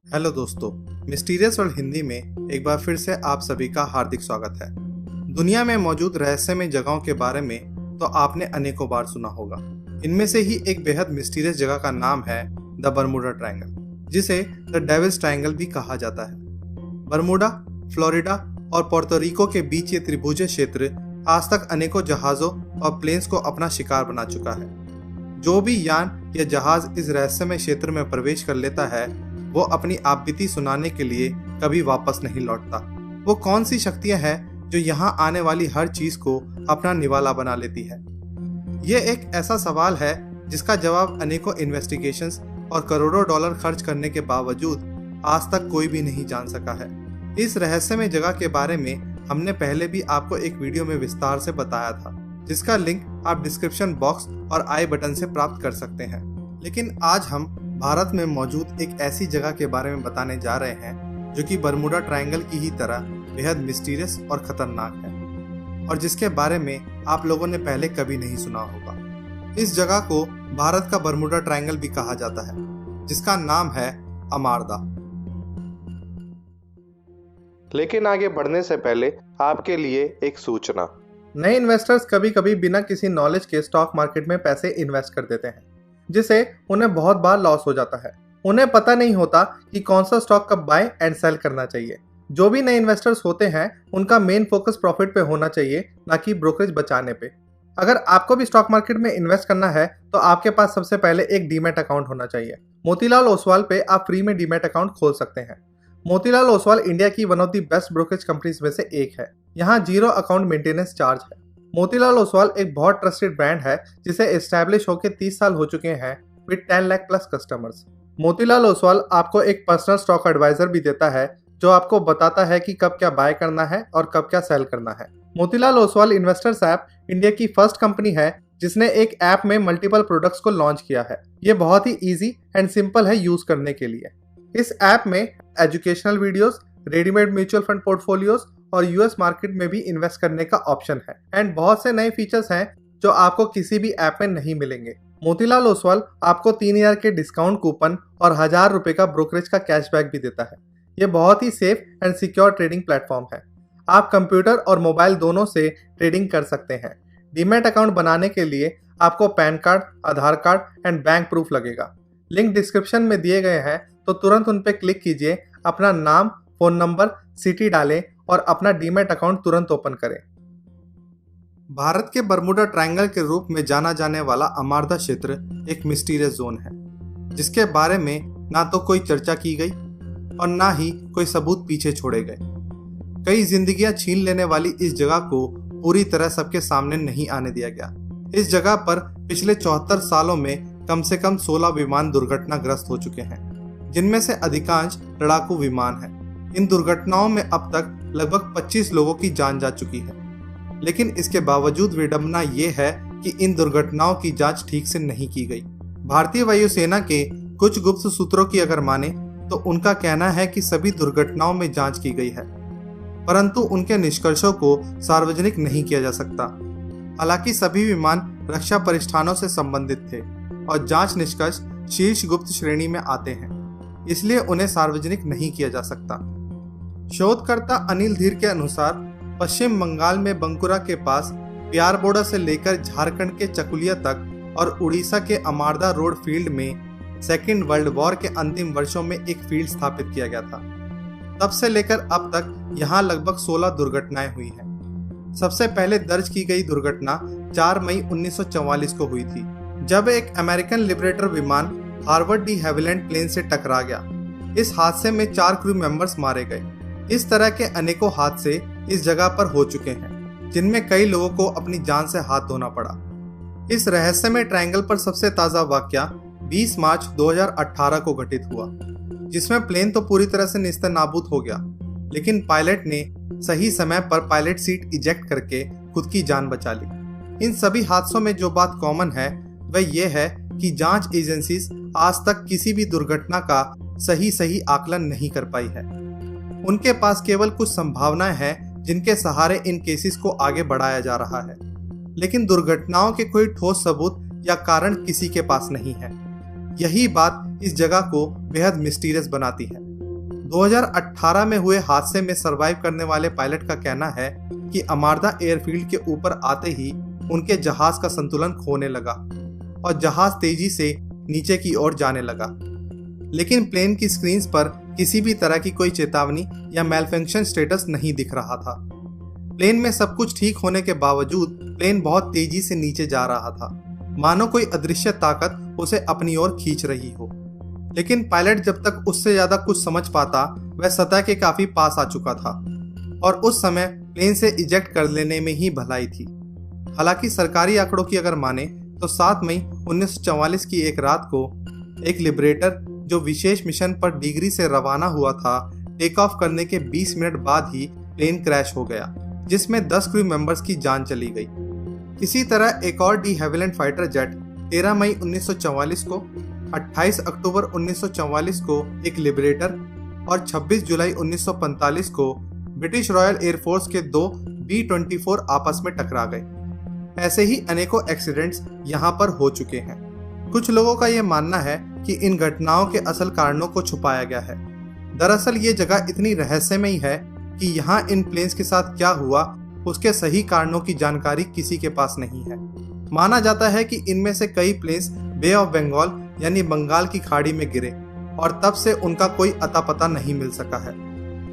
Hello दोस्तों, mysterious world Hindi में एक बार फिर से आप सभी का हार्दिक स्वागत है। दुनिया में मौजूद रहस्यमय जगहों के बारे में तो आपने अनेकों बार सुना होगा। इनमें से ही एक बेहद मिस्टीरियस जगह का नाम है द बरमूडा ट्रायंगल, जिसे द डेविल्स ट्रायंगल भी कहा जाता है। बरमूडा, फ्लोरिडा और पोर्टोरिको के बीच ये त्रिभुज क्षेत्र आज तक अनेकों जहाजों और प्लेन्स को अपना शिकार बना चुका है। जो भी यान या जहाज इस रहस्यमय क्षेत्र में प्रवेश कर लेता है वो अपनी आपबीती सुनाने के लिए कभी वापस नहीं लौटता। वो कौन सी शक्तियां हैं जो यहाँ आने वाली हर चीज को अपना निवाला बना लेती है? ये एक ऐसा सवाल है जिसका जवाब अनेकों इन्वेस्टिगेशंस और करोड़ों डॉलर खर्च करने के बावजूद आज तक कोई भी नहीं जान सका है। इस रहस्यमय जगह के बारे में हमने पहले भी आपको एक वीडियो में विस्तार से बताया था, जिसका लिंक आप डिस्क्रिप्शन बॉक्स और आई बटन से प्राप्त कर सकते हैं। लेकिन आज हम भारत में मौजूद एक ऐसी जगह के बारे में बताने जा रहे हैं जो कि बरमूडा ट्रायंगल की ही तरह बेहद मिस्टीरियस और खतरनाक है, और जिसके बारे में आप लोगों ने पहले कभी नहीं सुना होगा। इस जगह को भारत का बरमूडा ट्रायंगल भी कहा जाता है, जिसका नाम है अमारदा। लेकिन आगे बढ़ने से पहले आपके लिए एक सूचना। नए इन्वेस्टर्स कभी कभी बिना किसी नॉलेज के स्टॉक मार्केट में पैसे इन्वेस्ट कर देते हैं, जिससे उन्हें बहुत बार लॉस हो जाता है। उन्हें पता नहीं होता कि कौन सा स्टॉक कब बाय एंड सेल करना चाहिए। जो भी नए इन्वेस्टर्स होते हैं उनका मेन फोकस प्रॉफिट पे होना चाहिए, ना कि ब्रोकरेज बचाने पे। अगर आपको भी स्टॉक मार्केट में इन्वेस्ट करना है तो आपके पास सबसे पहले एक डीमैट अकाउंट होना चाहिए। मोतीलाल ओसवाल पे आप फ्री में डीमैट अकाउंट खोल सकते हैं। मोतीलाल ओसवाल इंडिया की one of the best brokerage companies में से एक है। यहाँ 0 अकाउंट मेंटेनेंस चार्ज है। मोतीलाल ओसवाल एक बहुत ट्रस्टेड ब्रांड है जिसे एस्टैब्लिश होकर 30 साल हो चुके हैं with 10 lakh plus customers. Motilal Oswal आपको एक पर्सनल स्टॉक एडवाइजर भी देता है जो आपको बताता है कि कब क्या बाय करना है और कब क्या सेल करना है। Motilal Oswal investors app India की फर्स्ट कंपनी है जिसने एक ऐप में मल्टीपल प्रोडक्ट्स को लॉन्च किया है। ये बहुत ही इजी एंड सिंपल है यूज करने के लिए। इस ऐप में educational videos, readymade mutual fund portfolios और यूएस मार्केट में भी इन्वेस्ट करने का ऑप्शन है। एंड बहुत से नए फीचर्स हैं जो आपको किसी भी ऐप में नहीं मिलेंगे। मोतीलाल ओसवाल आपको 3000 के डिस्काउंट कूपन और 1000 रुपए का ब्रोकरेज का कैशबैक भी देता है। ये बहुत ही safe and secure trading platform है। आप कंप्यूटर और मोबाइल दोनों से ट्रेडिंग कर सकते हैं। डीमैट अकाउंट बनाने के लिए आपको pan card, Aadhaar card and bank proof लगेगा। लिंक डिस्क्रिप्शन में दिए गए हैं, तो तुरंत उन पर क्लिक कीजिए, अपना नाम, फोन नंबर, सिटी डालें और अपना डीमैट अकाउंट तुरंत ओपन करें। भारत के बरमूडा ट्रायंगल के रूप में जाना जाने वाला अमारदा क्षेत्र एक मिस्टीरियस जोन है, जिसके बारे में ना तो कोई चर्चा की गई और ना ही कोई सबूत पीछे छोड़े गए। कई जिंदगियां छीन लेने वाली इस जगह को पूरी तरह सबके सामने नहीं आने दिया गया। इस जगह पर पिछले 74 सालों में कम से कम 16 विमान दुर्घटनाग्रस्त हो चुके हैं, जिनमें से अधिकांश लड़ाकू विमान हैं। इन दुर्घटनाओं में अब तक लगभग 25 लोगों की जान जा चुकी है। लेकिन इसके बावजूद विडंबना ये है कि इन दुर्घटनाओं की जांच ठीक से नहीं की गई। भारतीय वायुसेना के कुछ गुप्त सूत्रों की अगर माने तो उनका कहना है कि सभी दुर्घटनाओं में जांच की गई है, परंतु उनके निष्कर्षों को सार्वजनिक नहीं किया जा सकता। हालांकि सभी विमान रक्षा प्रतिष्ठानों से संबंधित थे और जांच निष्कर्ष शीर्ष गुप्त श्रेणी में आते हैं, इसलिए उन्हें सार्वजनिक नहीं किया जा सकता। शोधकर्ता अनिल धीर के अनुसार पश्चिम बंगाल में बंकुरा के पास प्यारबोड़ा से लेकर झारखंड के चकुलिया तक और उड़ीसा के अमारदा रोड फील्ड में सेकेंड वर्ल्ड वॉर के अंतिम वर्षों में एक फील्ड स्थापित किया गया था। तब से लेकर अब तक यहाँ लगभग 16 दुर्घटनाएं हुई हैं। सबसे पहले दर्ज की गई दुर्घटना 4 मई 1944 को हुई थी, जब एक अमेरिकन लिबरेटर विमान हार्वर्ड डी हैविलैंड प्लेन से टकरा गया। इस हादसे में 4 क्रू मेंबर्स मारे गए। इस तरह के अनेकों हादसे इस जगह पर हो चुके हैं, जिनमें कई लोगों को अपनी जान से हाथ धोना पड़ा। इस रहस्यमय ट्रायंगल पर सबसे ताजा वाकया 20 मार्च 2018 को घटित हुआ, जिसमें प्लेन तो पूरी तरह से नेस्तनाबूद हो गया, लेकिन पायलट ने सही समय पर पायलट सीट इजेक्ट करके खुद की जान बचा ली। इन सभी हादसों में जो बात कॉमन है वह यह है कि जांच एजेंसीज आज तक किसी भी दुर्घटना का सही आकलन नहीं कर पाई है। उनके पास केवल कुछ संभावनाएं हैं जिनके सहारे इन केसेस को आगे बढ़ाया जा रहा है, लेकिन दुर्घटनाओं के कोई ठोस सबूत या कारण किसी के पास नहीं है। यही बात इस जगह को बेहद मिस्टीरियस बनाती है। 2018 में हुए हादसे में सरवाइव करने वाले पायलट का कहना है कि अमार्दा एयरफील्ड के ऊपर आते ही उनके जहाज का संतुलन खोने लगा और जहाज तेजी से नीचे की ओर जाने लगा। लेकिन प्लेन की स्क्रीन्स पर किसी भी तरह की कोई चेतावनी या मैलफंक्शन स्टेटस नहीं दिख रहा था। प्लेन में सब कुछ ठीक होने के बावजूद प्लेन बहुत तेजी से नीचे जा रहा था, मानो कोई अदृश्य ताकत उसे अपनी ओर खींच रही हो। लेकिन पायलट जब तक उससे ज्यादा कुछ समझ पाता वह सतह के काफी पास आ चुका था और उस समय प्लेन से इजेक्ट कर लेने में ही भलाई थी। हालांकि सरकारी आंकड़ों की अगर माने तो 7 मई 1944 की एक रात को एक लिबरेटर जो विशेष मिशन पर डिग्री से रवाना हुआ था, टेक ऑफ करने के 20 मिनट बाद ही प्लेन क्रैश हो गया, जिसमें 10 क्रू मेंबर्स की जान चली गई। इसी तरह एक और डी हेविलैंड फाइटर जेट 13 मई 1944 को, 28 अक्टूबर 1944 को एक लिबरेटर और 26 जुलाई 1945 को ब्रिटिश रॉयल एयरफोर्स के 2 B-24 आपस में टकरा गए। ऐसे ही अनेकों एक्सीडेंट्स यहाँ पर हो चुके हैं। कुछ लोगों का यह मानना है कि इन घटनाओं के असल कारणों को छुपाया गया है। दरअसल ये जगह इतनी रहस्यमयी है कि यहाँ इन प्लेन्स के साथ क्या हुआ उसके सही कारणों की जानकारी किसी के पास नहीं है। माना जाता है कि इनमें से कई प्लेन्स बे ऑफ बंगाल यानी बंगाल की खाड़ी में गिरे और तब से उनका कोई अता पता नहीं मिल सका है।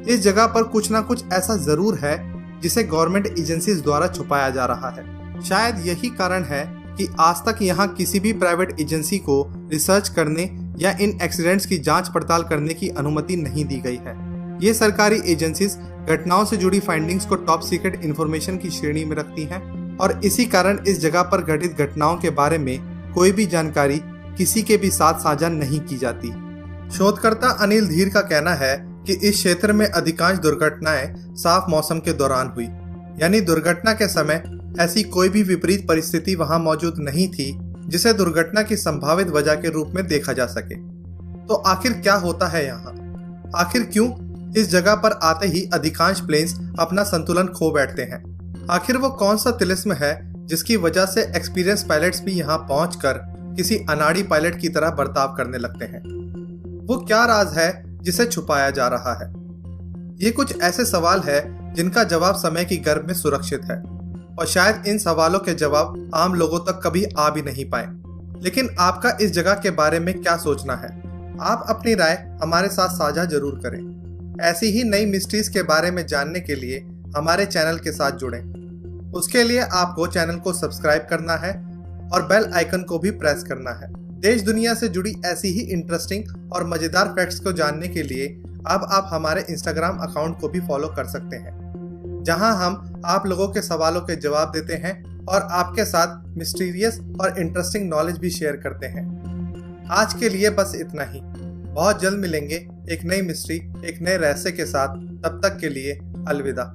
इस जगह पर कुछ ना कुछ ऐसा जरूर है जिसे गवर्नमेंट एजेंसीज द्वारा छुपाया जा रहा है। शायद यही कारण है कि आज तक यहाँ किसी भी प्राइवेट एजेंसी को रिसर्च करने या इन एक्सीडेंट्स की जांच पड़ताल करने की अनुमति नहीं दी गई है। ये सरकारी एजेंसीज घटनाओं से जुड़ी फाइंडिंग्स को टॉप सीक्रेट इंफॉर्मेशन की श्रेणी में रखती हैं और इसी कारण इस जगह पर घटित घटनाओं के बारे में कोई भी जानकारी किसी के भी साथ साझा नहीं की जाती। शोधकर्ता अनिल धीर का कहना है कि इस क्षेत्र में अधिकांश दुर्घटनाएं साफ मौसम के दौरान हुई, यानी दुर्घटना के समय ऐसी कोई भी विपरीत परिस्थिति वहां मौजूद नहीं थी जिसे दुर्घटना की संभावित वजह के रूप में देखा जा सके। तो आखिर क्या होता है यहाँ? आखिर क्यों इस जगह पर आते ही अधिकांश प्लेन्स अपना संतुलन खो बैठते हैं? आखिर वो कौन सा तिलिस्म है जिसकी वजह से एक्सपीरियंस पायलट्स भी यहाँ पहुंचकर किसी अनाड़ी पायलट की तरह बर्ताव करने लगते हैं? वो क्या राज है जिसे छुपाया जा रहा है? ये कुछ ऐसे सवाल है जिनका जवाब समय की गर्भ में सुरक्षित है और शायद इन सवालों के जवाब आम लोगों तक कभी आ भी नहीं पाए। लेकिन आपका इस जगह के बारे में क्या सोचना है? आप अपनी राय हमारे साथ साझा जरूर करें। ऐसी ही नई मिस्ट्रीज के बारे में जानने के लिए हमारे चैनल के साथ जुड़ें। उसके लिए आपको चैनल को सब्सक्राइब करना है और बेल आइकन को भी प्रेस करना है। देश दुनिया से जुड़ी ऐसी ही इंटरेस्टिंग और मजेदार फैक्ट्स को जानने के लिए अब आप हमारे इंस्टाग्राम अकाउंट को भी फॉलो कर सकते हैं, जहां हम आप लोगों के सवालों के जवाब देते हैं और आपके साथ मिस्टीरियस और इंटरेस्टिंग नॉलेज भी शेयर करते हैं। आज के लिए बस इतना ही। बहुत जल्द मिलेंगे एक नई मिस्ट्री, एक नए रहस्य के साथ। तब तक के लिए अलविदा।